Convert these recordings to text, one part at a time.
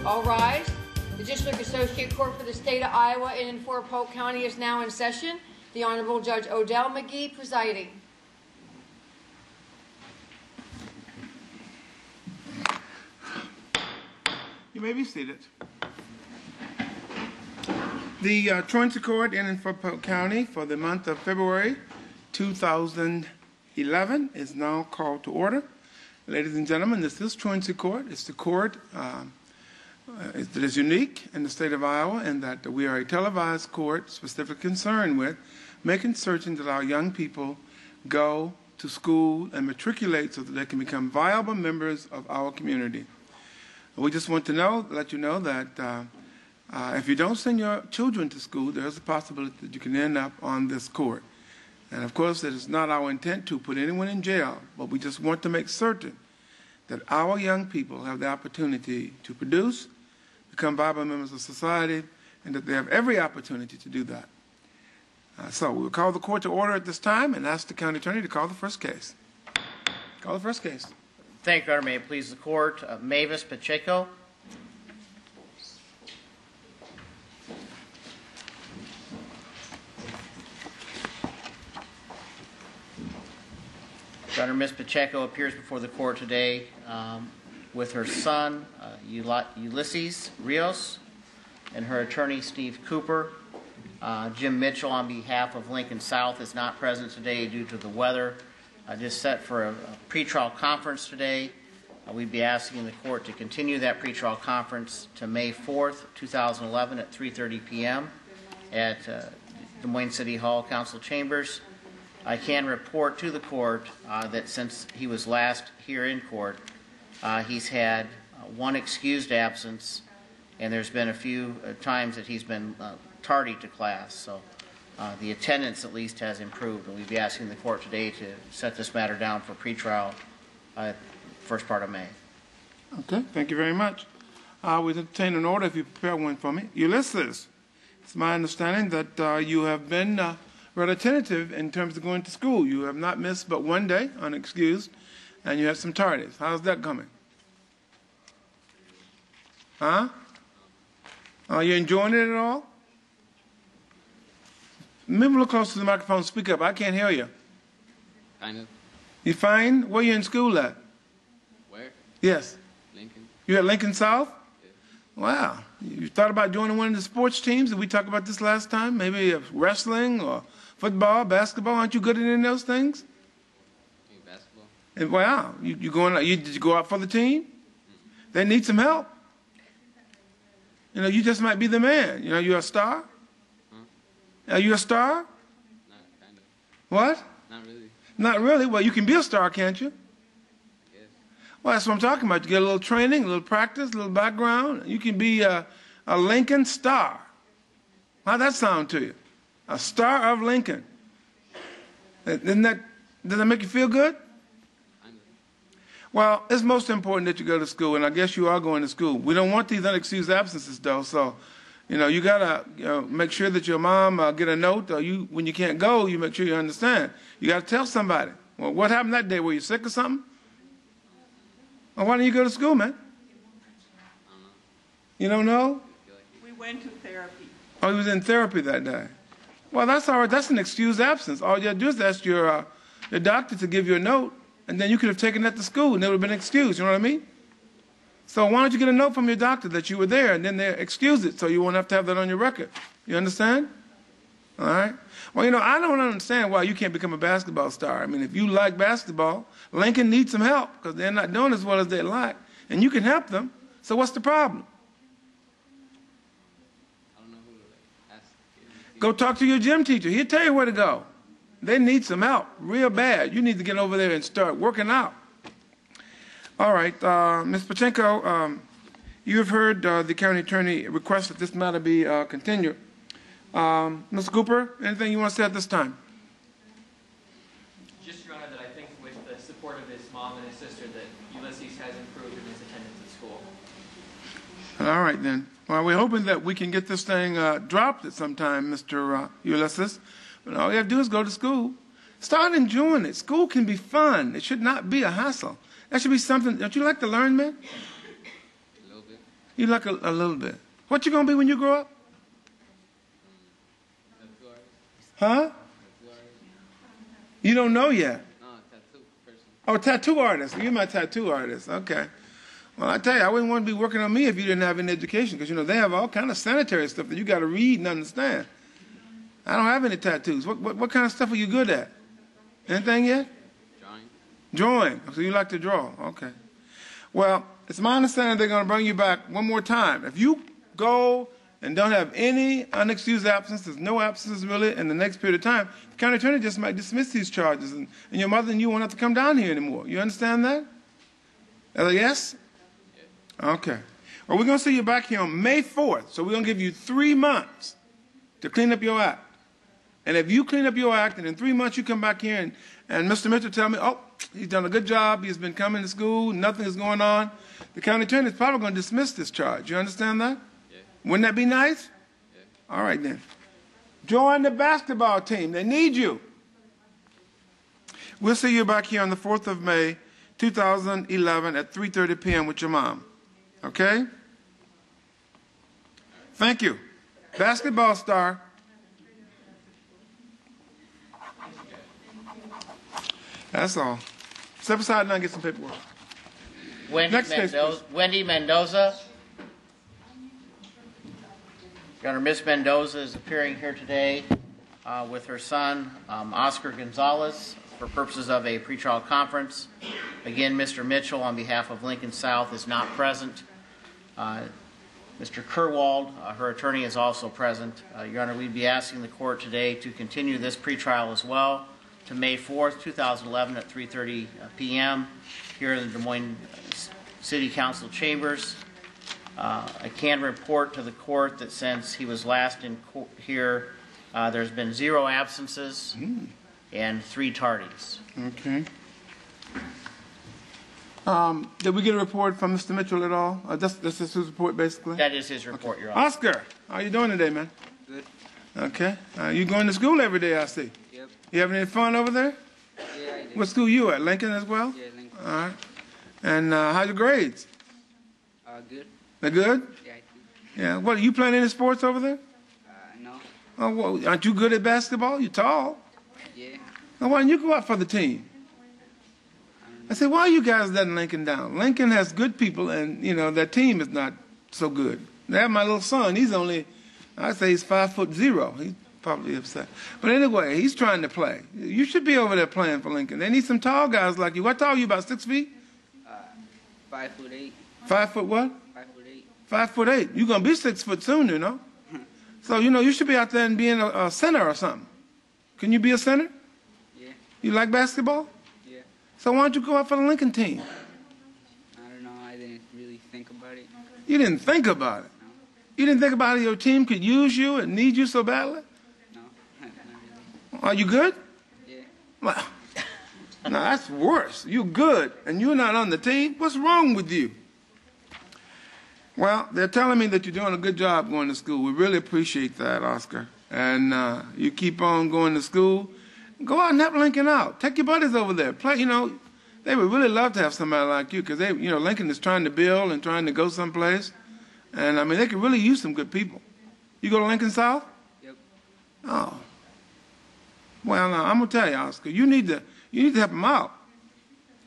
All rise. The District Associate Court for the State of Iowa in and for Polk County is now in session. The Honorable Judge Odell McGee presiding. You may be seated. The Truancy Court in and for Polk County for the month of February 2011 is now called to order. Ladies and gentlemen, this is Truancy Court. It's the court that is unique in the state of Iowa in that we are a televised court specifically concerned with making certain that our young people go to school and matriculate so that they can become viable members of our community. We just want to let you know that if you don't send your children to school, there's a possibility that you can end up on this court. And of course, it is not our intent to put anyone in jail, but we just want to make certain that our young people have the opportunity to produce, become viable members of society, and that they have every opportunity to do that. So we will call the court to order at this time and ask the county attorney to call the first case. Call the first case. Thank you, Your Honor. May it please the court. Mavis Pacheco. Your Honor, Ms. Pacheco appears before the court today with her son, Ulysses Rios, and her attorney, Steve Cooper. Jim Mitchell, on behalf of Lincoln South, is not present today due to the weather. Just set for a pretrial conference today. We'd be asking the court to continue that pretrial conference to May 4th, 2011 at 3:30 p.m. at Des Moines City Hall Council Chambers. I can report to the court that since he was last here in court, he's had one excused absence, and there's been a few times that he's been tardy to class. So the attendance at least has improved, and we'd be asking the court today to set this matter down for pretrial first part of May. Okay, thank you very much. We'll entertain an order if you prepare one for me. Ulysses, it's my understanding that you have been rather tentative in terms of going to school. You have not missed but one day, unexcused, and you had some tardies. How's that coming? Huh? Are you enjoying it at all? Maybe a little closer to the microphone. Speak up. I can't hear you. Kind of. You fine? Where you in school at? Where? Yes. Lincoln. You at Lincoln South? Yes. Wow. You thought about joining one of the sports teams? Did we talk about this last time? Maybe wrestling or football, basketball? Aren't you good at any of those things? Maybe basketball. And wow. You going? Did you go out for the team? Mm-hmm. They need some help. You know, you just might be the man. You know, you're a star. Are you a star? Not kind of. What? Not really. Not really? Well, you can be a star, can't you? Yes. Well, that's what I'm talking about. You get a little training, a little practice, a little background. You can be a Lincoln star. How'd that sound to you? A star of Lincoln. Does that make you feel good? Kind of. Well, it's most important that you go to school, and I guess you are going to school. We don't want these unexcused absences, though, so you know, you got to make sure that your mom get a note, or when you can't go, you make sure you understand. You got to tell somebody. Well, what happened that day? Were you sick or something? Well, why don't you go to school, man? I don't know. You don't know? We went to therapy. Oh, he was in therapy that day. Well, that's all right. That's an excused absence. All you have to do is ask your doctor to give you a note, and then you could have taken that to school, and it would have been excused. You know what I mean? So why don't you get a note from your doctor that you were there, and then they excuse it so you won't have to have that on your record. You understand? All right? Well, you know, I don't understand why you can't become a basketball star. I mean, if you like basketball, Lincoln needs some help because they're not doing as well as they like, and you can help them. So what's the problem? I don't know who to ask. Go talk to your gym teacher. He'll tell you where to go. They need some help real bad. You need to get over there and start working out. All right, Ms. Pacheco, you have heard the county attorney request that this matter be continued. Mr. Cooper, anything you want to say at this time? Just, Your Honor, that I think with the support of his mom and his sister that Ulysses has improved in his attendance at school. All right, then. Well, we're hoping that we can get this thing dropped at some time, Mr. Ulysses. But all you have to do is go to school. Start enjoying it. School can be fun. It should not be a hassle. That should be something. Don't you like to learn, man? A little bit. You look a little bit. What you gonna be when you grow up? Tattoo artist. Huh? Tattoo artist. You don't know yet. No, tattoo person. Oh, tattoo artist. You're my tattoo artist. Okay. Well, I tell you, I wouldn't want to be working on me if you didn't have any education, because, you know, they have all kind of sanitary stuff that you got to read and understand. I don't have any tattoos. What kind of stuff are you good at? Anything yet? Drawing. Drawing. So you like to draw. Okay. Well, it's my understanding they're going to bring you back one more time. If you go and don't have any unexcused absence, there's no absences really in the next period of time, the county attorney just might dismiss these charges, and your mother and you won't have to come down here anymore. You understand that? Yes? Okay. Well, we're going to see you back here on May 4th, so we're going to give you 3 months to clean up your act. And if you clean up your act and in 3 months you come back here and Mr. Mitchell tell me, oh, he's done a good job, he's been coming to school, nothing is going on, the county attorney is probably going to dismiss this charge. You understand that? Yeah. Wouldn't that be nice? Yeah. All right, then. Join the basketball team. They need you. We'll see you back here on the 4th of May, 2011 at 3:30 p.m. with your mom. Okay? Thank you. Basketball star. That's all. Step aside now and get some paperwork. Next case, please. Wendy Mendoza. Your Honor, Ms. Mendoza is appearing here today with her son, Oscar Gonzalez, for purposes of a pretrial conference. Again, Mr. Mitchell, on behalf of Lincoln South, is not present. Mr. Kerwald, her attorney, is also present. Your Honor, we'd be asking the court today to continue this pretrial as well to May 4th, 2011 at 3:30 p.m. here in the Des Moines City Council chambers. I can report to the court that since he was last in court here, there's been 0 absences and 3 tardies. Okay. Did we get a report from Mr. Mitchell at all? That's his report, basically? That is his report, Your Honor. Oscar, how you doing today, man? Good. Okay. You going to school every day, I see. Yep. You having any fun over there? Yeah, I did. What school you at? Lincoln as well? Yeah, Lincoln. All right. And how's your grades? Good. They're good? Yeah, I think. Yeah. What, are you playing any sports over there? No. Oh, well, aren't you good at basketball? You're tall. Yeah. Now, why don't you go out for the team? I said, why are you guys letting Lincoln down? Lincoln has good people, and, you know, their team is not so good. They have my little son. He's only, I'd say he's 5'0". He's probably upset. But anyway, he's trying to play. You should be over there playing for Lincoln. They need some tall guys like you. What tall are you, about 6 feet? 5'8". 5 foot what? 5'8". 5'8". You're going to be 6 foot soon, you know. So, you know, you should be out there and being a center or something. Can you be a center? Yeah. You like basketball? Yeah. So why don't you go out for the Lincoln team? I don't know. I didn't really think about it. You didn't think about it. No. You didn't think about how your team could use you and need you so badly? No. Not really. Are you good? Yeah. Well, no, that's worse. You're good, and you're not on the team. What's wrong with you? Well, they're telling me that you're doing a good job going to school. We really appreciate that, Oscar. And you keep on going to school. Go out and help Lincoln out. Take your buddies over there. Play, you know, they would really love to have somebody like you because, you know, Lincoln is trying to build and trying to go someplace. And, I mean, they could really use some good people. You go to Lincoln South? Yep. Oh. Well, I'm going to tell you, Oscar, you need to help them out.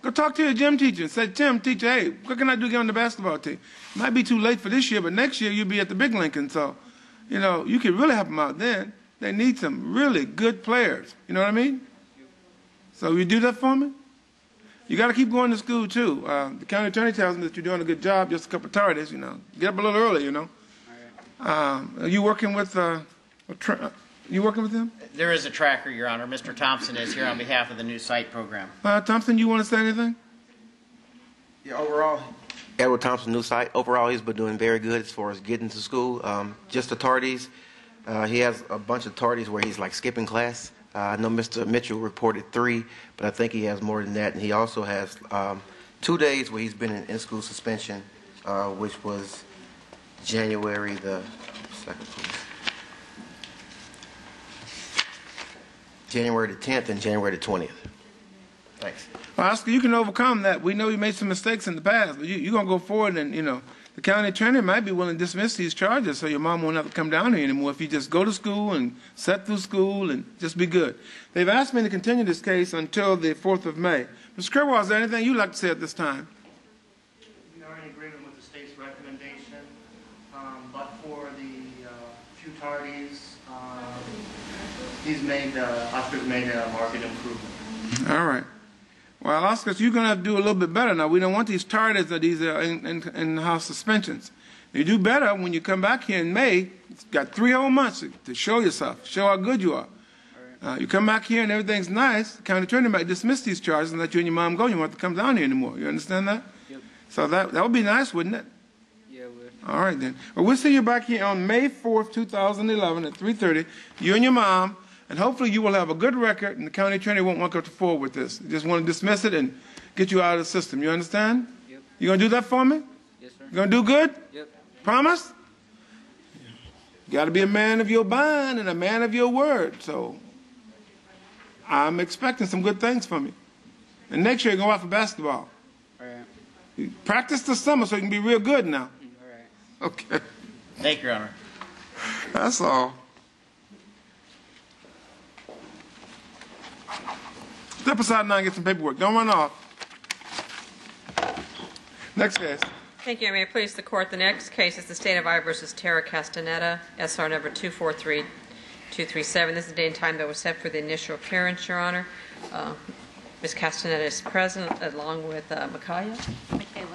Go talk to your gym teacher and say, Tim, teacher, hey, what can I do to get on the basketball team? It might be too late for this year, but next year you'll be at the big Lincoln. So, you know, you can really help them out then. They need some really good players. You know what I mean? So you do that for me? You got to keep going to school, too. The county attorney tells me that you're doing a good job, just a couple of tardies, you know. Get up a little early, you know. All right. Are you working with you working with him? There is a tracker, Your Honor. Mr. Thompson is here on behalf of the new site program. Thompson, you want to say anything? Yeah, overall, Edward Thompson, new site. Overall, he's been doing very good as far as getting to school. Just the tardies. He has a bunch of tardies where he's like skipping class. I know Mr. Mitchell reported 3, but I think he has more than that. And he also has 2 days where he's been in in-school suspension, which was January the 2nd, please. January the 10th and January the 20th. Thanks. Well, Oscar, you can overcome that. We know you made some mistakes in the past, but you're going to go forward and, you know, the county attorney might be willing to dismiss these charges so your mom won't have to come down here anymore if you just go to school and sit through school and just be good. They've asked me to continue this case until the 4th of May. Mr. Kerwell, is there anything you'd like to say at this time? We are in agreement with the state's recommendation, but for the few tardies, Oscar's made a market improvement. All right. Well, Oscar, you're going to have to do a little bit better now. We don't want these tardies or these in-house suspensions. You do better when you come back here in May. You've got 3 whole months to show yourself, show how good you are. You come back here and everything's nice, the county attorney might dismiss these charges and let you and your mom go. You won't have to come down here anymore. You understand that? Yep. So that would be nice, wouldn't it? Yeah, it would. All right, then. Well, we'll see you back here on May 4th, 2011 at 3:30, you and your mom, and hopefully you will have a good record and the county attorney won't want to go forward with this. They just want to dismiss it and get you out of the system. You understand? Yep. You going to do that for me? Yes, sir. You going to do good? Yep. Promise? You got to be a man of your bond and a man of your word. So I'm expecting some good things from you. And next year, you're going out for basketball. All right. You practice this summer so you can be real good now. All right. Okay. Thank you, Your Honor. That's all. Step aside now and get some paperwork. Don't run off. Next case. Thank you. May it please the court, the next case is the State of Iowa versus Tara Castaneda, SR number 243237. This is the day and time that was set for the initial appearance, Your Honor. Ms. Castaneda is present along with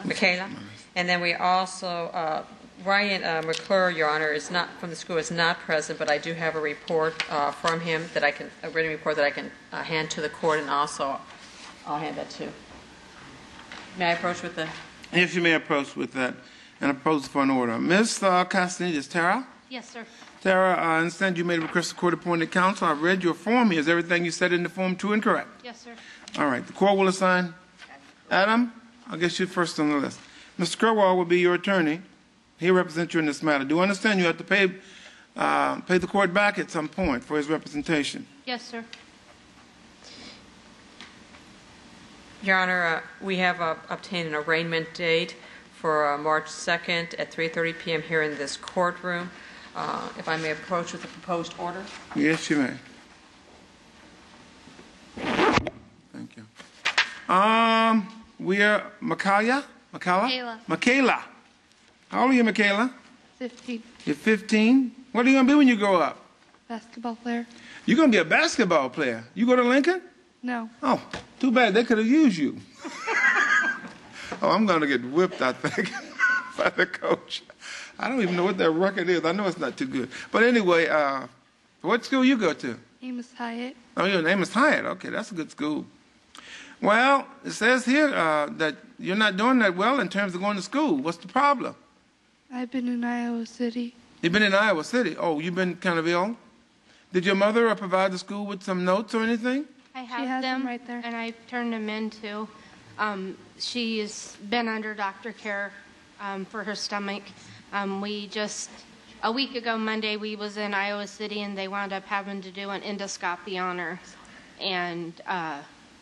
Michaela. And then we also, Ryan McClure, Your Honor, is not from the school, is not present, but I do have a report from him that a written report that I can hand to the court, and also I'll hand that to. May I approach with the? Yes, you may approach with that and approach for an order. Ms. Castaneda, is Tara? Yes, sir. Tara, I understand you made a request to court-appointed counsel. I've read your form. Is everything you said in the form true and correct? Yes, sir. All right. The court will assign Adam. I guess you're first on the list. Mr. Kerwell will be your attorney. He represents you in this matter. Do you understand you have to pay the court back at some point for his representation? Yes, sir. Your Honor, we have obtained an arraignment date for March 2nd at 3:30 p.m. here in this courtroom. If I may approach with the proposed order. Yes, you may. Thank you. We are Michaela? Michaela. How old are you, Michaela? 15. You're 15? What are you going to be when you grow up? Basketball player? You're going to be a basketball player. You go to Lincoln? No. Oh, too bad. They could have used you. Oh, I'm going to get whipped, I think, by the coach. I don't even know what that record is. I know it's not too good. But anyway, what school you go to? Amos Hyatt. Oh, your name is Hyatt. Okay, that's a good school. Well, it says here that you're not doing that well in terms of going to school. What's the problem? I've been in Iowa City. You've been in Iowa City. Oh, you've been kind of ill? Did your mother provide the school with some notes or anything? I have them right there, and I've turned them in too. She's been under doctor care for her stomach. We just a week ago Monday we was in Iowa City, and they wound up having to do an endoscopy on her, and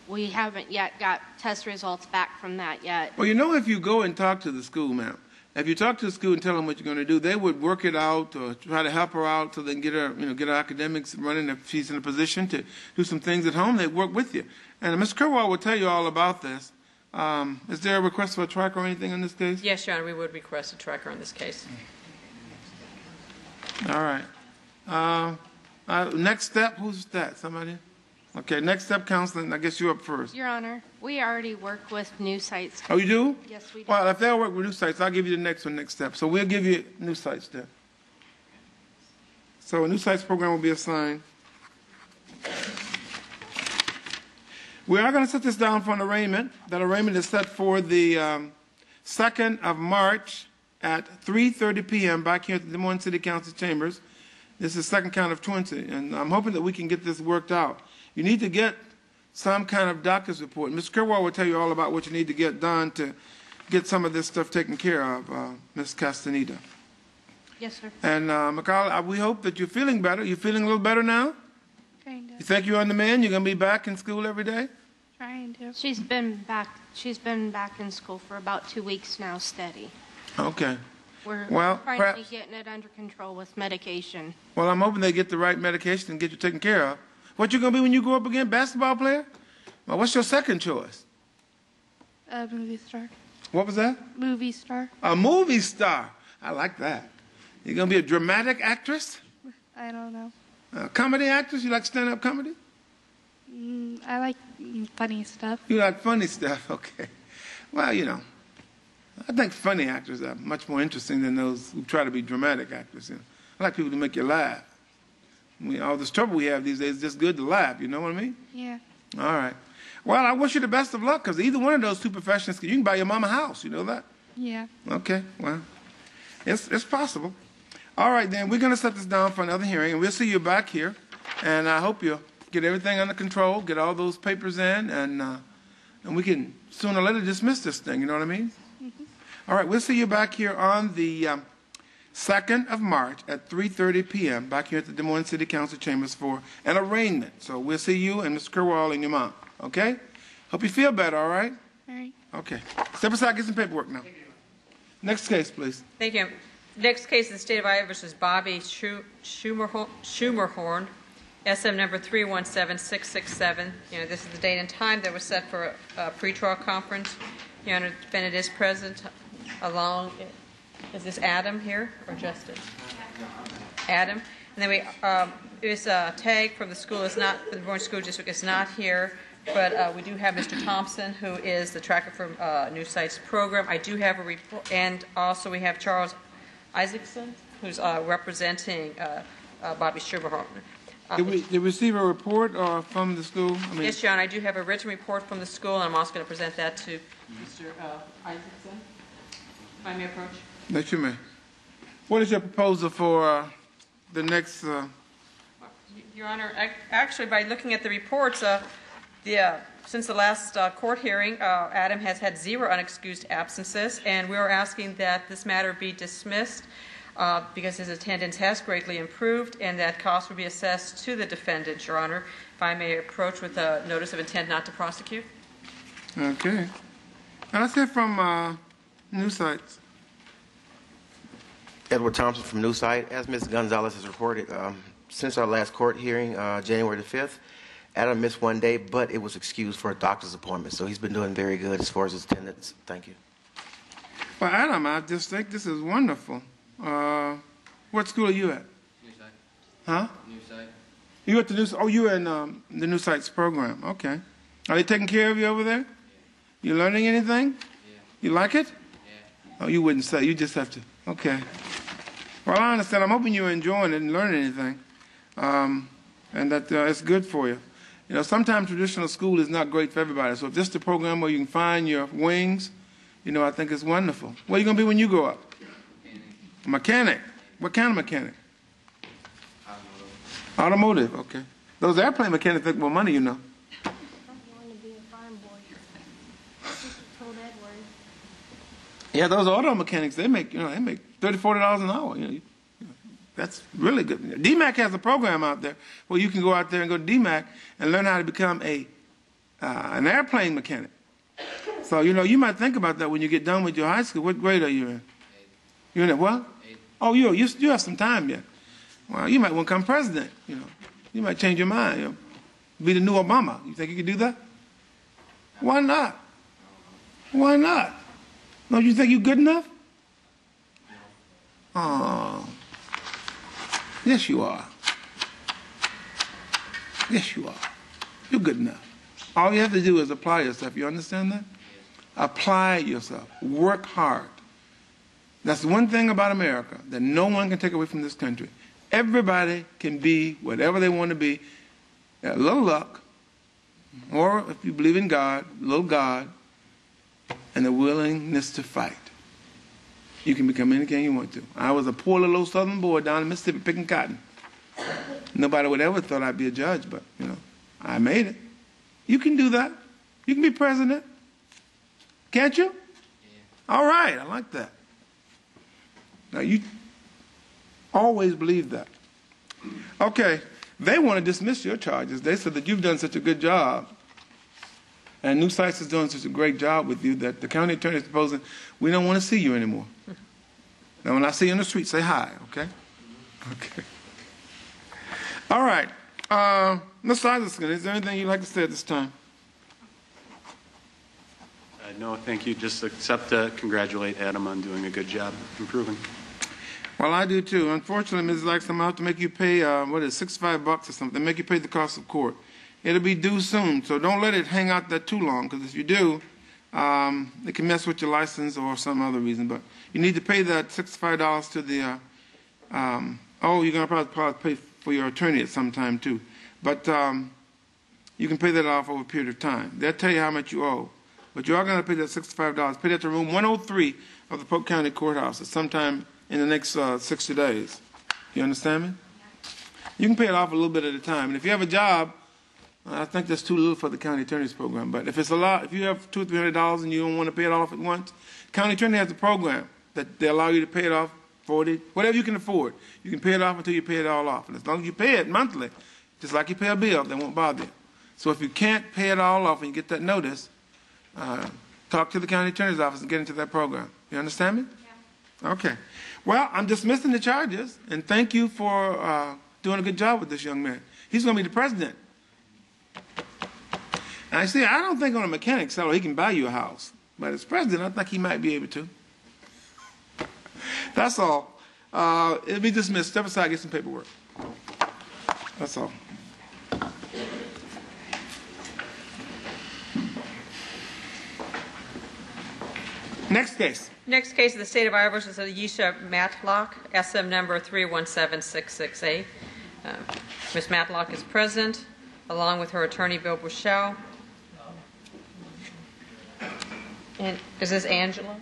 we haven't yet got test results back from that yet. Well, you know, if you go and talk to the school, ma'am, if you talk to the school and tell them what you're going to do, they would work it out or try to help her out so they can get her, get her academics running. If she's in a position to do some things at home, they work with you. And Mr. Kerwell will tell you all about this. Is there a request for a tracker or anything in this case? Yes, Your Honor, we would request a tracker in this case. All right. Next step, who's that? Somebody? Okay, next step, counseling. I guess you're up first. Your Honor, we already work with new sites. Oh, you do? Yes, we do. Well, if they'll work with new sites, I'll give you the next step. So we'll give you new sites then. So a new sites program will be assigned. We are going to set this down for an arraignment. That arraignment is set for the 2nd of March at 3:30 p.m. back here at the Des Moines City Council chambers. This is the second count of Truancy, and I'm hoping that we can get this worked out. You need to get some kind of doctor's report. Mr. Kerwell will tell you all about what you need to get done to get some of this stuff taken care of, Ms. Castaneda. Yes, sir. And, Michaela, we hope that you're feeling better. You feeling a little better now? Kind of. You think you're on the mend? You're going to be back in school every day? Trying to. She's been back in school for about 2 weeks now, steady. Okay. We're Well, finally perhaps- getting it under control with medication. Well, I'm hoping they get the right medication and get you taken care of. What you going to be when you grow up again? Basketball player? Well, what's your second choice? A movie star. What was that? Movie star. A movie star. I like that. You're going to be a dramatic actress? I don't know. A comedy actress? You like stand-up comedy? I like funny stuff. You like funny stuff? Okay. Well, you know, I think funny actors are much more interesting than those who try to be dramatic actors. You know? I like people to make you laugh. I mean, all this trouble we have these days is just good to laugh. You know what I mean? Yeah. All right. Well, I wish you the best of luck, because either one of those two professions, you can buy your mama a house. You know that? Yeah. Okay. Well, it's possible. All right, then. We're going to set this down for another hearing, and we'll see you back here. And I hope you'll get everything under control, get all those papers in, and we can sooner or later dismiss this thing. You know what I mean? Mm-hmm. All right. We'll see you back here on the 2nd of March at 3:30 p.m. back here at the Des Moines City Council chambers for an arraignment. So we'll see you and Mr. Kerwall and your mom. Okay? Hope you feel better, all right? All right. Okay. Step aside, get some paperwork now. Next case, please. Thank you. Next case is the State of Iowa versus Bobby Schumerhorn, SM number 317667. This is the date and time that was set for a pretrial conference. Your Honor, the defendant is present along. Is this Adam here or Justin? Adam. And then we is Tag from the school is not the Moines School District is not here, but we do have Mr. Thompson, who is the tracker from New Sites program. I do have a report, and also we have Charles Isaacson, who's representing Bobby Schumerhorn. Did we receive a report from the school? Yes, Your Honor, I do have a written report from the school, and I'm also going to present that to Mr. Isaacson. If I may approach. That you may. What is your proposal for the next? Your Honor, actually, by looking at the reports, since the last court hearing, Adam has had 0 unexcused absences, and we are asking that this matter be dismissed because his attendance has greatly improved, and that costs will be assessed to the defendant, Your Honor. If I may approach with a notice of intent not to prosecute. Okay. And let's hear from New Sites. Edward Thompson from New Site. As Ms. Gonzalez has reported, since our last court hearing, January the 5th, Adam missed 1 day, but it was excused for a doctor's appointment. So he's been doing very good as far as his attendance. Thank you. Well, Adam, I just think this is wonderful. What school are you at? New Site. Huh? New Site. You at the New? Oh, you're in the New Sites program. Okay. Are they taking care of you over there? Yeah. You learning anything? Yeah. You like it? Yeah. Oh, you wouldn't say. You just have to. Okay. Well, I understand. I'm hoping you're enjoying it and learning anything, and that it's good for you. You know, sometimes traditional school is not great for everybody. So if this is the program where you can find your wings, you know, I think it's wonderful. What are you going to be when you grow up? Mechanic. Mechanic. What kind of mechanic? Automotive. Okay. Those airplane mechanics make more money, you know. I want to be a farm boy. Told Edward. Yeah, those auto mechanics, they make $30, $40 an hour. That's really good. DMAC has a program out there where you can go out there and go to DMAC and learn how to become an airplane mechanic. So, you might think about that when you get done with your high school. What grade are you in? 8th. You're in what? 8th. Oh, you have some time yet. Well, you might want to become president. You might change your mind. Be the new Obama. You think you could do that? Why not? Why not? Don't you think you're good enough? Oh. Yes, you are. Yes, you are. You're good enough. All you have to do is apply yourself. You understand that? Apply yourself. Work hard. That's the one thing about America that no one can take away from this country. Everybody can be whatever they want to be. A little luck, or if you believe in God, a little God, and the willingness to fight. You can become anything you want to. I was a poor little old southern boy down in Mississippi picking cotton. Nobody would ever thought I'd be a judge, but, I made it. You can do that. You can be president. Can't you? Yeah. All right, I like that. Now, you always believe that. Okay, they want to dismiss your charges. They said that you've done such a good job, and New Sites is doing such a great job with you that the county attorney is proposing we don't want to see you anymore. Now, when I see you in the street, say hi, okay? Okay. All right. Mr. Isaacson, is there anything you'd like to say at this time? No, thank you. Just accept to congratulate Adam on doing a good job improving. Well, I do too. Unfortunately, Mrs. Laxton, I'm going to have to make you pay, $65 or something. They make you pay the cost of court. It'll be due soon, so don't let it hang out that too long, because if you do, it can mess with your license or some other reason. But you need to pay that $65 to the, you're going to probably pay for your attorney at some time too. But you can pay that off over a period of time. They'll tell you how much you owe. But you are going to pay that $65. Pay that to room 103 of the Polk County Courthouse at sometime in the next 60 days. You understand me? You can pay it off a little bit at a time. And if you have a job, I think that's too little for the county attorney's program. But if it's a lot, if you have $200 or $300 and you don't want to pay it off at once, county attorney has a program that they allow you to pay it off 40, whatever you can afford. You can pay it off until you pay it all off. And as long as you pay it monthly, just like you pay a bill, they won't bother you. So if you can't pay it all off and you get that notice, talk to the county attorney's office and get into that program. You understand me? Yeah. Okay. Well, I'm dismissing the charges, and thank you for doing a good job with this young man. He's going to be the president. And I see, I don't think on a mechanic salary he can buy you a house. But as president, I think he might be able to. That's all. It'll be dismissed. Step aside, get some paperwork. That's all. Next case. Next case is the State of Iowa versus Ayesha Matlock, SM number 317668. Ms. Matlock is present, along with her attorney, Bill Bushell. And is this Angela?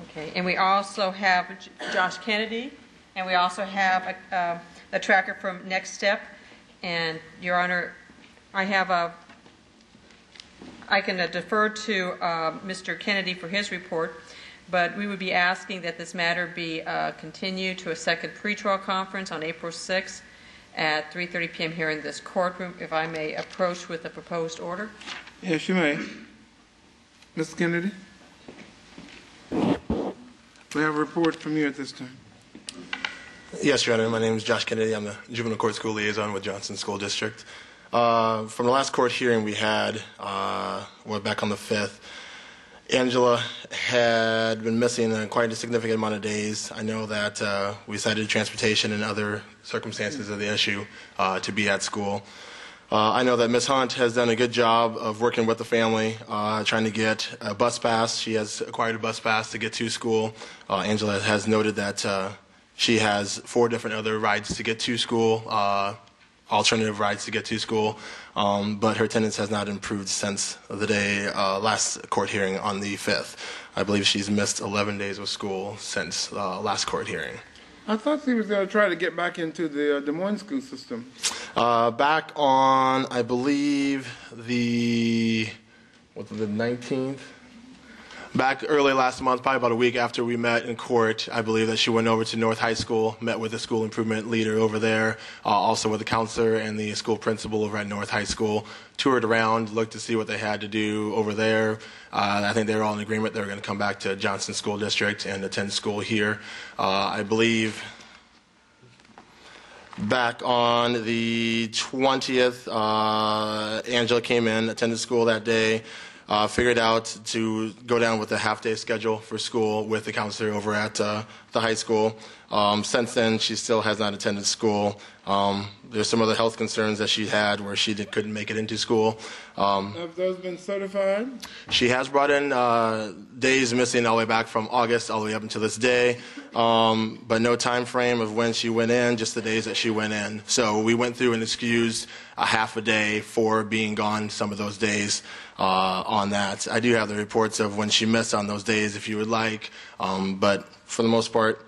Okay. And we also have Josh Kennedy, and we also have a tracker from Next Step. And, Your Honor, I can defer to Mr. Kennedy for his report, but we would be asking that this matter be continued to a second pretrial conference on April 6th at 3:30 p.m. here in this courtroom. If I may approach with a proposed order. Yes, you may. Mr. Kennedy? We have a report from you at this time. Yes, Your Honor. My name is Josh Kennedy. I'm the Juvenile Court School Liaison with Johnson School District. From the last court hearing we had, we're back on the 5th, Angela had been missing quite a significant amount of days. I know that we cited transportation and other circumstances of the issue to be at school. I know that Ms. Hunt has done a good job of working with the family, trying to get a bus pass. She has acquired a bus pass to get to school. Angela has noted that she has 4 different other rides to get to school, alternative rides to get to school, but her attendance has not improved since the day last court hearing on the 5th. I believe she's missed 11 days of school since last court hearing. I thought she was going to try to get back into the Des Moines school system. Back on, I believe, the 19th? Back early last month, probably about a week after we met in court, I believe that she went over to North High School, met with the school improvement leader over there, also with the counselor and the school principal over at North High School, toured around, looked to see what they had to do over there. I think they were all in agreement they were going to come back to Johnson School District and attend school here. I believe back on the 20th, Angela came in, attended school that day. Figured out to go down with a half-day schedule for school with the counselor over at the high school. Since then, she still has not attended school. There's some other health concerns that she had where she couldn't make it into school. Have those been certified? She has brought in days missing all the way back from August all the way up until this day, but no time frame of when she went in, just the days that she went in. So we went through and excused a half a day for being gone some of those days on that. I do have the reports of when she missed on those days if you would like, but for the most part,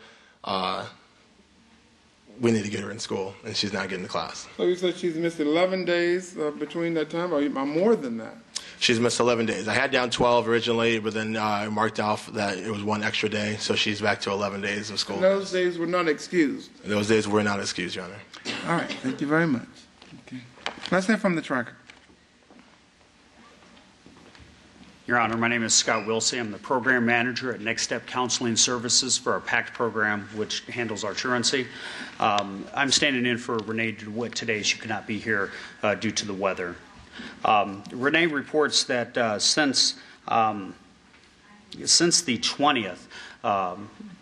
we need to get her in school, and she's not getting to class. So you said she's missed 11 days between that time, or more than that? She's missed 11 days. I had down 12 originally, but then I marked off that it was one extra day, so she's back to 11 days of school. And those days were not excused? Those days were not excused, Your Honor. All right. Thank you very much. Okay. Let's hear from the tracker. Your Honor, my name is Scott Wilsey. I'm the program manager at Next Step Counseling Services for our PACT program, which handles our truancy. I'm standing in for Renee DeWitt today. She could not be here due to the weather. Renee reports that since the 20th,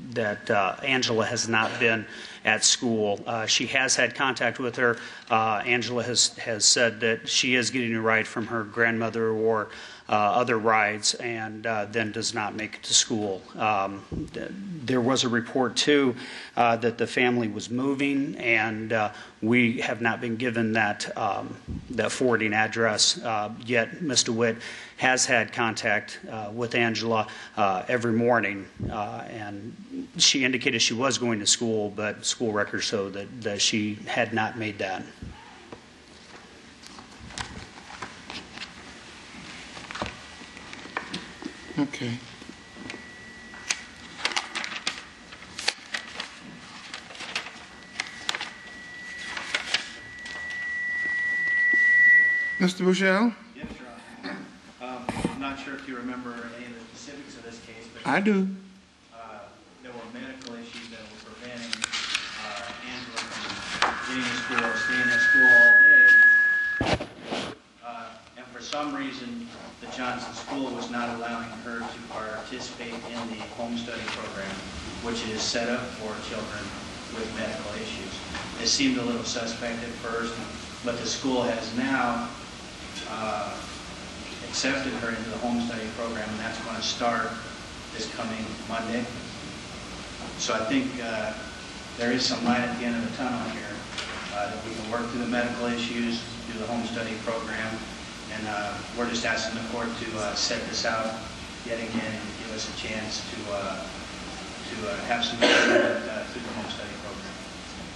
that Angela has not been at school. She has had contact with her. Angela has said that she is getting a ride from her grandmother or other rides, and then does not make it to school. There was a report, too, that the family was moving, and we have not been given that forwarding address yet. Ms. DeWitt has had contact with Angela every morning, and she indicated she was going to school, but school records show that she had not made that. Okay. Mr. Bushell? Yes, Your Honor. I'm not sure if you remember any of the specifics of this case, but I do. There were medical issues that were preventing Angela from getting to school or staying at school all day. And for some reason, the Johnson School was not allowing her to participate in the home study program, which is set up for children with medical issues. It seemed a little suspect at first, but the school has now accepted her into the home study program, and that's going to start this coming Monday. So I think there is some light at the end of the tunnel here, that we can work through the medical issues, do the home study program, and we're just asking the court to set this out yet again and give us a chance to have some movement through the home study program.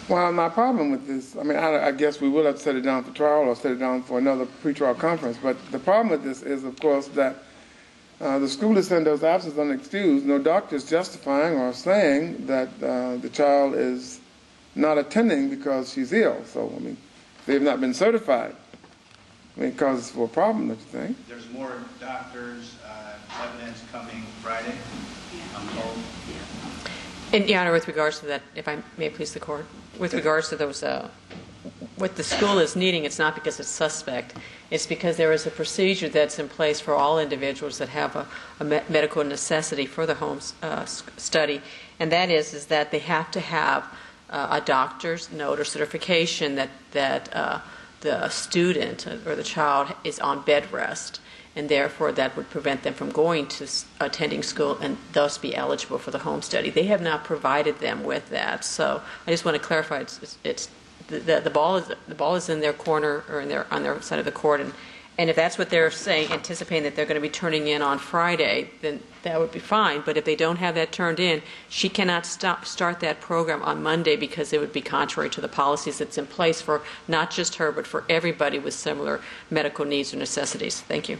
Well, my problem with this, I mean, I guess we will have to set it down for trial or set it down for another pretrial conference, but the problem with this is, of course, that the school is saying those absences unexcused. No doctor is justifying or saying that the child is not attending because she's ill. So, I mean, they've not been certified. I mean, it causes for a problem, don't you think? There's more doctors' evidence coming Friday, I'm told. And, Your Honor, with regards to that, if I may please the court, with regards to those, what the school is needing, it's not because it's suspect. It's because there is a procedure that's in place for all individuals that have a medical necessity for the home study, and that is that they have to have a doctor's note or certification that the student or the child is on bed rest, and therefore that would prevent them from going to attending school and thus be eligible for the home study. They have not provided them with that, so I just want to clarify it's the ball is in their corner or on their side of the court, and if that's what they're saying, anticipating that they're going to be turning in on Friday, then that would be fine. But if they don't have that turned in, she cannot start that program on Monday because it would be contrary to the policies that's in place for not just her but for everybody with similar medical needs or necessities. Thank you.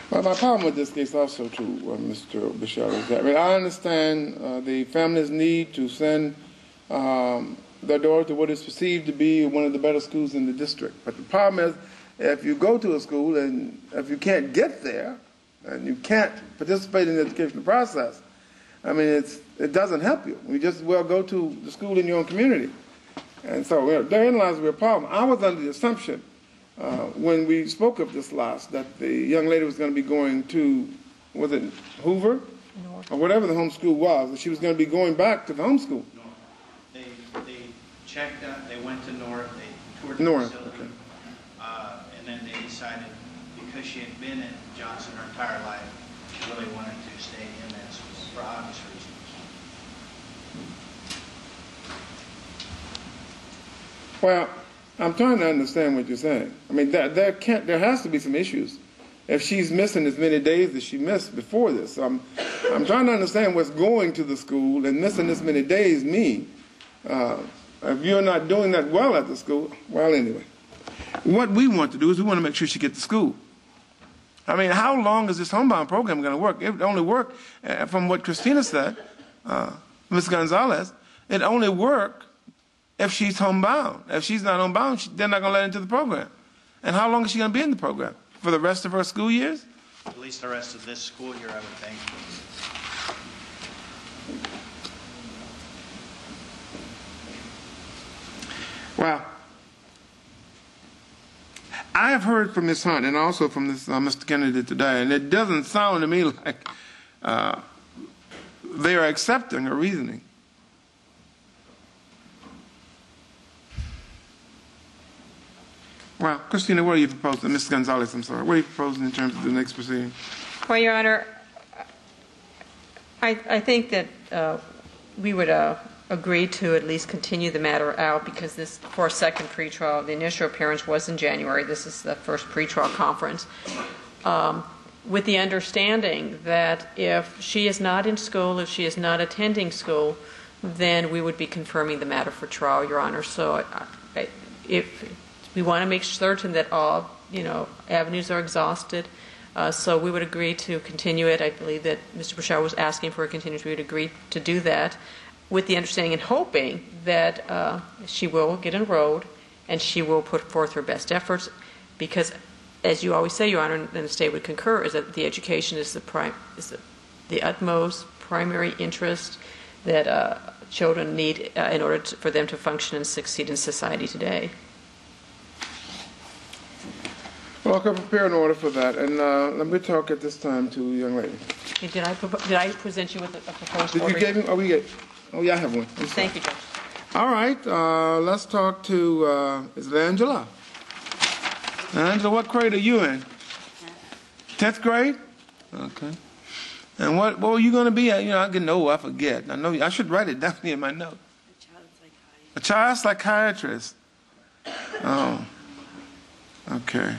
Well, my problem with this case also, too, Mr. Bishop, is that, I mean, I understand the family's need to send their daughter to what is perceived to be one of the better schools in the district. But the problem is, if you go to a school and if you can't get there and you can't participate in the educational process, I mean, it doesn't help you. You just well go to the school in your own community. And so therein lies the problem. I was under the assumption when we spoke of this last that the young lady was going to be going to, was it Hoover? North. Or whatever the home school was, that she was going to be going back to the home school. No. They checked out, they went to North, they toured the facility. Okay. And then they decided, because she had been at Johnson her entire life, she really wanted to stay in that school for obvious reasons. Well, I'm trying to understand what you're saying. I mean, there has to be some issues. If she's missing as many days as she missed before this, I'm trying to understand what's going to the school and missing this many days mean. If you're not doing that well at the school, well, anyway. What we want to do is we want to make sure she gets to school. I mean, how long is this homebound program going to work? It only work, from what Christina said, Ms. Gonzalez, it only work if she's homebound. If she's not homebound, they're not going to let her into the program. And how long is she going to be in the program? For the rest of her school years? at least the rest of this school year, I would think. Well, I have heard from Ms. Hunt and also from this Mr. Kennedy today, and it doesn't sound to me like they are accepting her reasoning. Well, Christina, what are you proposing? Ms. Gonzalez, I'm sorry. What are you proposing in terms of the next proceeding? Well, Your Honor, I think that we would agree to at least continue the matter out because this, for a second pretrial, the initial appearance was in January. This is the first pretrial conference. With the understanding that if she is not in school, if she is not attending school, then we would be confirming the matter for trial, Your Honor. So if we want to make certain that all, avenues are exhausted, so we would agree to continue it. I believe that Mr. Bouchard was asking for a continuance. We would agree to do that with the understanding and hoping that she will get enrolled and she will put forth her best efforts because, as you always say, Your Honor, and the state would concur, is that the education is the utmost primary interest that children need in order for them to function and succeed in society today. Well, I can prepare an order for that, and let me talk at this time to a young lady. Did I present you with a proposed order? Did you give me? Oh, yeah, I have one. Thank you, Judge. All right, let's talk to, is it Angela? Angela, what grade are you in? 10th grade? Okay. And what were you going to be at? I get old, I forget. I know I should write it down here in my note. A child psychiatrist. Oh. Okay.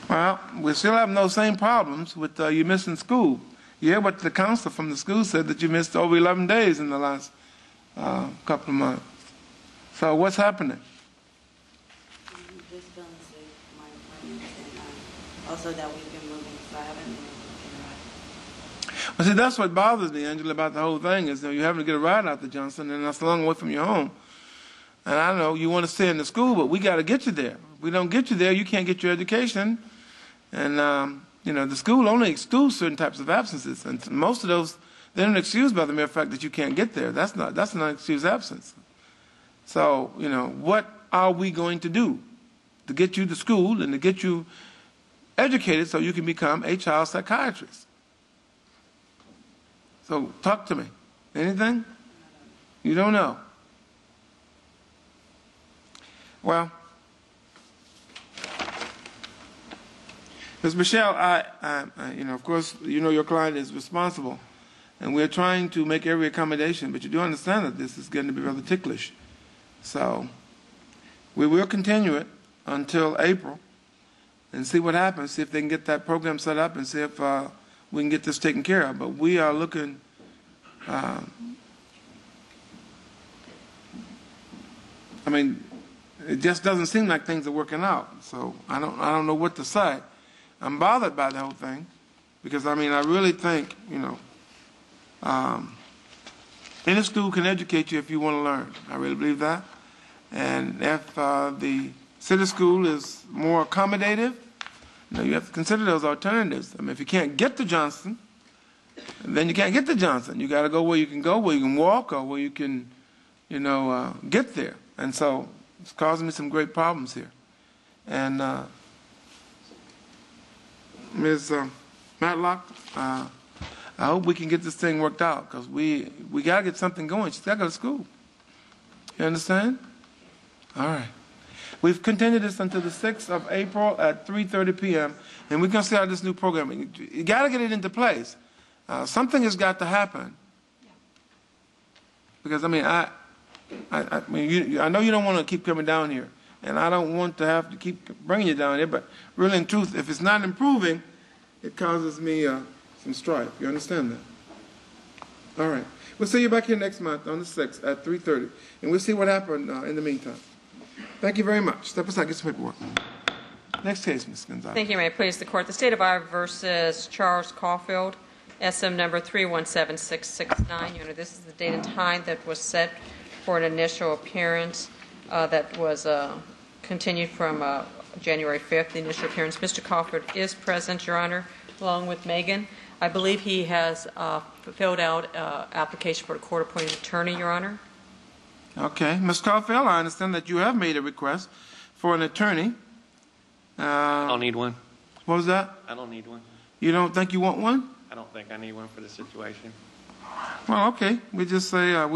Well, we still have those same problems with you missing school. You hear what the counselor from the school said, that you missed over 11 days in the last couple of months. So what's happening? Just feeling sick, my appointments, and also that we've been moving, so I haven't been able to get a ride. Well, see, that's what bothers me, Angela, about the whole thing is you're having to get a ride out to Johnson, and that's a long way from your home. And I know you want to stay in the school, but we got to get you there. If we don't get you there, you can't get your education. And, the school only excludes certain types of absences. And most of those, they don't excuse by the mere fact that you can't get there. That's not an excused absence. So, what are we going to do to get you to school and to get you educated so you can become a child psychiatrist? So, talk to me. Anything? You don't know? Well, Ms. Michelle, of course, your client is responsible, and we're trying to make every accommodation, but you do understand that this is going to be rather ticklish. So we will continue it until April and see what happens, see if they can get that program set up and see if we can get this taken care of. But we are looking it just doesn't seem like things are working out. So I don't know what to say. I'm bothered by the whole thing because, I really think, any school can educate you if you want to learn. I really believe that. And if the city school is more accommodative, you have to consider those alternatives. If you can't get to Johnson, then you can't get to Johnson. You got to go, where you can walk, or where you can, get there. And so it's causing me some great problems here. And Ms. Matlock, I hope we can get this thing worked out because we got to get something going. She's got to go to school. You understand? All right. We've continued this until the 6th of April at 3:30 p.m., and we're going to see how this new program, you got to get it into place. Something has got to happen. Because, I know you don't want to keep coming down here, and I don't want to have to keep bringing you down here, but really in truth, if it's not improving, it causes me some strife. You understand that? All right. We'll see you back here next month on the 6th at 3:30, and we'll see what happened in the meantime. Thank you very much. Step aside, get some paperwork. Next case, Ms. Gonzalez. Thank you, May it please the Court. The State of Iowa versus Charles Caulfield, SM number 317669. This is the date and time that was set for an initial appearance that was continued from January 5th, the initial appearance. Mr. Crawford is present, Your Honor, along with Megan. I believe he has filled out application for a court-appointed attorney, Your Honor. Okay. Ms. Caulfield, I understand that you have made a request for an attorney. I don't need one. What was that? I don't need one. You don't think you want one? I don't think I need one for the situation. Well, okay. We just say, well,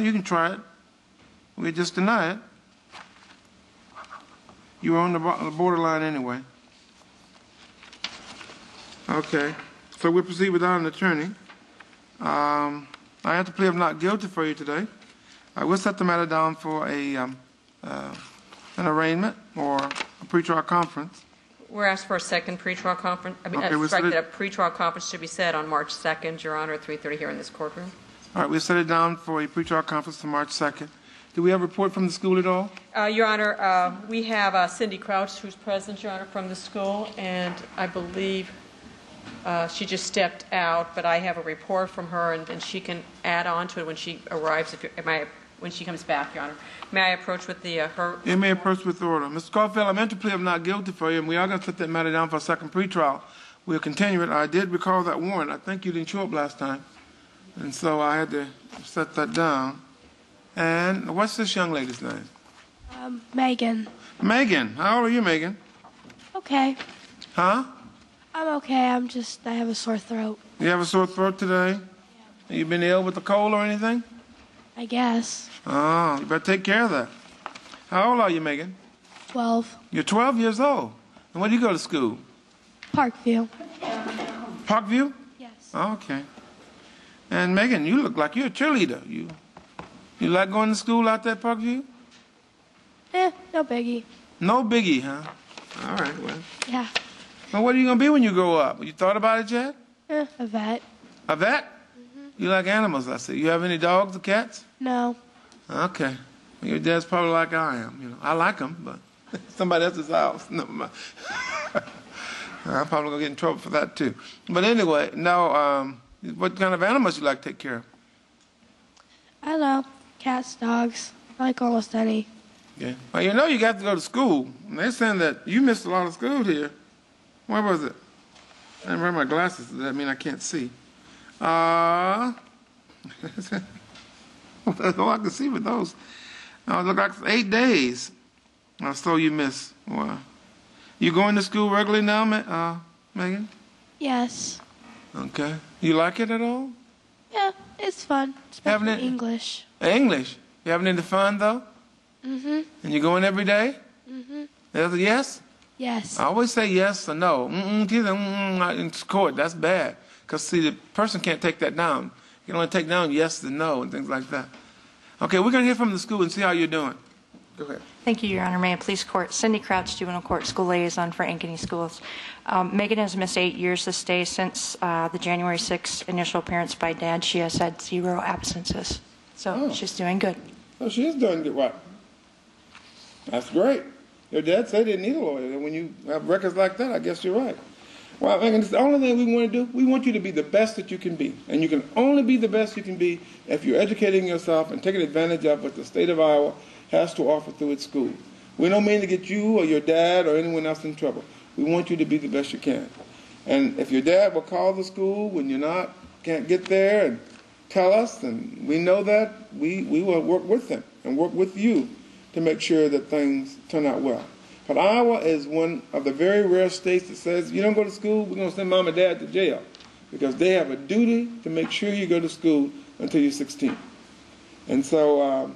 you can try it. We just deny it. You were on the borderline anyway. Okay. So we'll proceed without an attorney. I have to plea of not guilty for you today. I will set the matter down for an arraignment or a pretrial conference. We're asked for a second pretrial conference. I mean, Okay, strike that a pretrial conference should be set on March 2nd, Your Honor, at 3:30 here in this courtroom. All right, we'll set it down for a pretrial conference to March 2nd. Do we have a report from the school at all? Your Honor, we have Cindy Crouch, who's present, Your Honor, from the school, and I believe she just stepped out, but I have a report from her, and she can add on to it when she arrives, when she comes back, Your Honor. May I approach with her? You may approach with order. Mr. Caulfield, I'm to plea of not guilty for you, and we are going to set that matter down for a second pretrial. We'll continue it. I did recall that warrant. I think you didn't show up last time, and so I had to set that down. And what's this young lady's name? Megan. Megan. How old are you, Megan? Okay. Huh? I'm okay. I have a sore throat. You have a sore throat today? Yeah. You been ill with a cold or anything? I guess. Oh, you better take care of that. How old are you, Megan? 12. You're 12 years old. And where do you go to school? Parkview. Parkview? Yes. Okay. And Megan, you look like you're a cheerleader. You like going to school out there at Parkview? No biggie. No biggie, huh? All right, well. Yeah. Well, what are you going to be when you grow up? You thought about it yet? A vet. A vet? You like animals, I see. You have any dogs or cats? No. Okay. Well, your dad's probably like I am. You know, I like them, but somebody else's house. Never mind. I'm probably going to get in trouble for that, too. But anyway, now, what kind of animals you like to take care of? I don't know. Cats, dogs. I like almost any. Yeah. Well, you know you got to go to school. And they're saying that you missed a lot of school here. Where was it? I didn't wear my glasses. Does that mean I can't see? All I can see with those. It look like 8 days. So you missed. Wow. You going to school regularly now, Megan? Yes. Okay. You like it at all? Yeah, it's fun. Especially English. English? You having any fun, though? Mm-hmm. And you going every day? Mm-hmm. There's a yes? Yes. I always say yes or no. In court, that's bad. Because, see, the person can't take that down. You can only take down yes and no and things like that. Okay, we're going to hear from the school and see how you're doing. Go ahead. Thank you, Your Honor. May it please court. Cindy Crouch, Juvenile Court School Liaison for Ankeny Schools. Megan has missed 8 years this day since the January 6th initial appearance by Dad. She has had 0 absences. So she's doing good. Oh, she is doing good. Right. That's great. Your dad said he didn't need a lawyer. When you have records like that, I guess you're right. Well, Megan, it's the only thing we want to do. We want you to be the best that you can be. And you can only be the best you can be if you're educating yourself and taking advantage of what the state of Iowa has to offer through its school. We don't mean to get you or your dad or anyone else in trouble. We want you to be the best you can. And if your dad will call the school when you're can't get there and tell us, and we know that, we will work with them and work with you to make sure that things turn out well. But Iowa is one of the very rare states that says, you don't go to school, we're going to send mom and dad to jail. Because they have a duty to make sure you go to school until you're 16. And so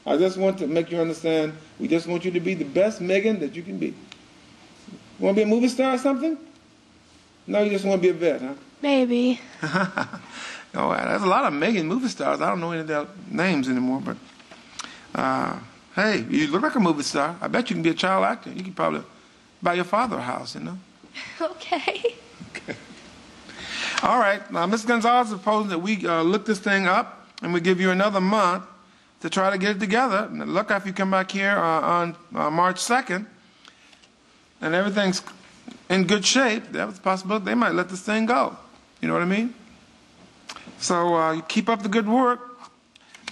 I just want to make you understand, we just want you to be the best Megan that you can be. You want to be a movie star or something? No, you just want to be a vet, huh? Maybe. Oh, there's a lot of Megan movie stars. I don't know any of their names anymore, but hey, you look like a movie star. I bet you can be a child actor. You could probably buy your father a house, you know. Okay. Okay. All right. Now, Ms. Gonzalez is proposing that we look this thing up and we give you another month to try to get it together. And look, if you come back here on March 2nd and everything's in good shape, there's a possibility they might let this thing go. You know what I mean? So you keep up the good work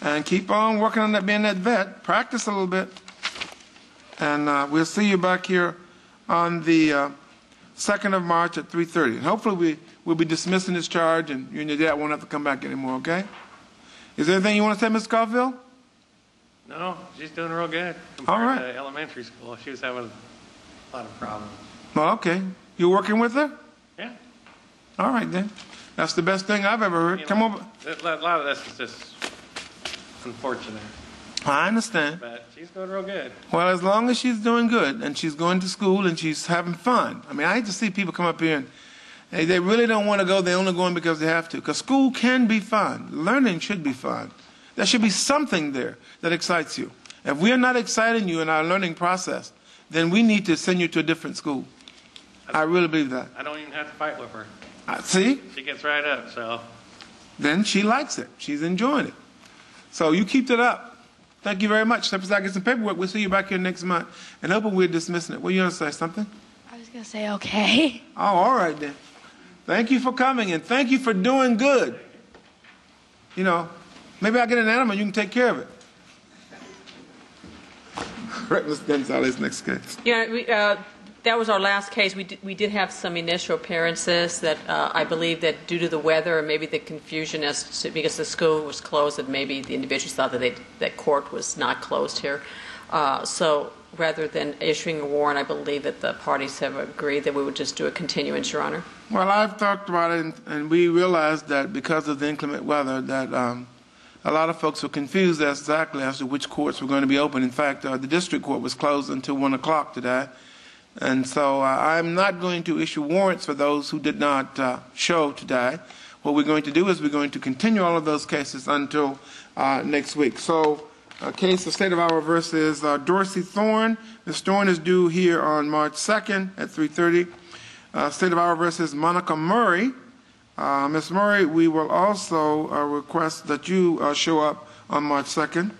and keep on working on that, being that vet. Practice a little bit. And we'll see you back here on the 2nd of March at 3:30. And hopefully we'll be dismissing this charge and you and your dad won't have to come back anymore, okay? Is there anything you want to say, Ms. Caulfield? No, she's doing real good All compared right. to elementary school. She was having a lot of problems. Well, okay. You working with her? Yeah. All right, then. That's the best thing I've ever heard. You Come know, over. A lot of this is just unfortunate, I understand. but she's doing real good. Well, as long as she's doing good and she's going to school and she's having fun. I mean, I hate to see people come up here and they really don't want to go. They're only going because they have to. Because school can be fun. Learning should be fun. There should be something there that excites you. If we are not exciting you in our learning process, then we need to send you to a different school. I really believe that. I don't even have to fight with her. See? She gets right up, so. Then she likes it. She's enjoying it. So you keep it up. Thank you very much. Step aside, get some paperwork. We'll see you back here next month. And hoping we're dismissing it. Well, you want to say something? I was going to say okay. Oh, all right then. Thank you for coming and thank you for doing good. You know, maybe I'll get an animal. You can take care of it. Right, Ms. Gonzalez, next case. Yeah, that was our last case. We did have some initial appearances that I believe that due to the weather and maybe the confusion as to, because the school was closed, that maybe the individuals thought that court was not closed here. So rather than issuing a warrant, I believe that the parties have agreed that we would just do a continuance, Your Honor. Well, I've talked about it, and we realized that because of the inclement weather, that a lot of folks were confused exactly as to which courts were going to be open. In fact, the district court was closed until 1 o'clock today. And so I'm not going to issue warrants for those who did not show today. What we're going to do is we're going to continue all of those cases until next week. So case of State of Iowa versus Dorsey Thorne. Ms. Thorne is due here on March 2nd at 3:30. State of Iowa versus Monica Murray. Ms. Murray, we will also request that you show up on March 2nd.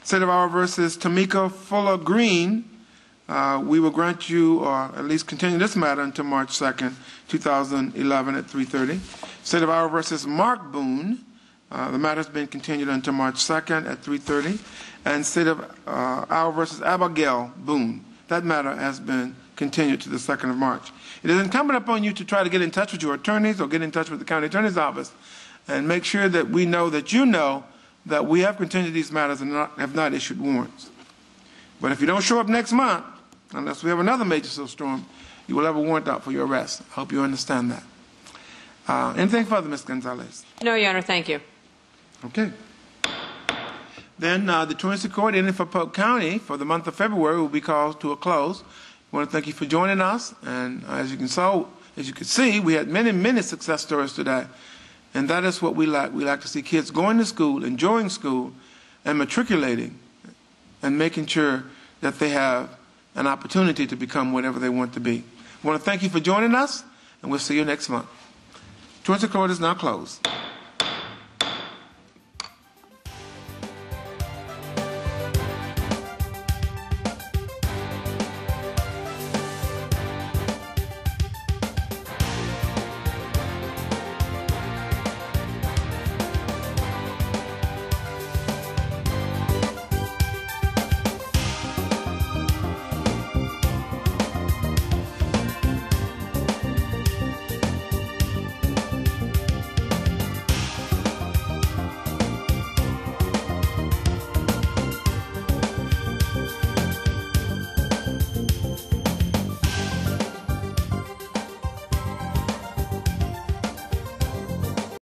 State of Iowa versus Tamika Fuller Green. We will grant you, or at least continue this matter until March 2nd, 2011 at 3:30. State of Iowa versus Mark Boone. The matter has been continued until March 2nd at 3:30. And State of Iowa versus Abigail Boone. That matter has been continued to the 2nd of March. It is incumbent upon you to try to get in touch with your attorneys or get in touch with the county attorney's office and make sure that we know that you know that we have continued these matters and have not issued warrants. But if you don't show up next month, unless we have another major snowstorm, you will have a warrant out for your arrest. I hope you understand that. Anything further, Ms. Gonzalez? No, Your Honor, thank you. Okay. Then the Truancy Court in for Polk County for the month of February will be called to a close. I want to thank you for joining us. And as you can see, we had many success stories today. And that is what we like. We like to see kids going to school, enjoying school, and matriculating, and making sure that they have an opportunity to become whatever they want to be. I want to thank you for joining us, and we'll see you next month. Truancy Court is now closed.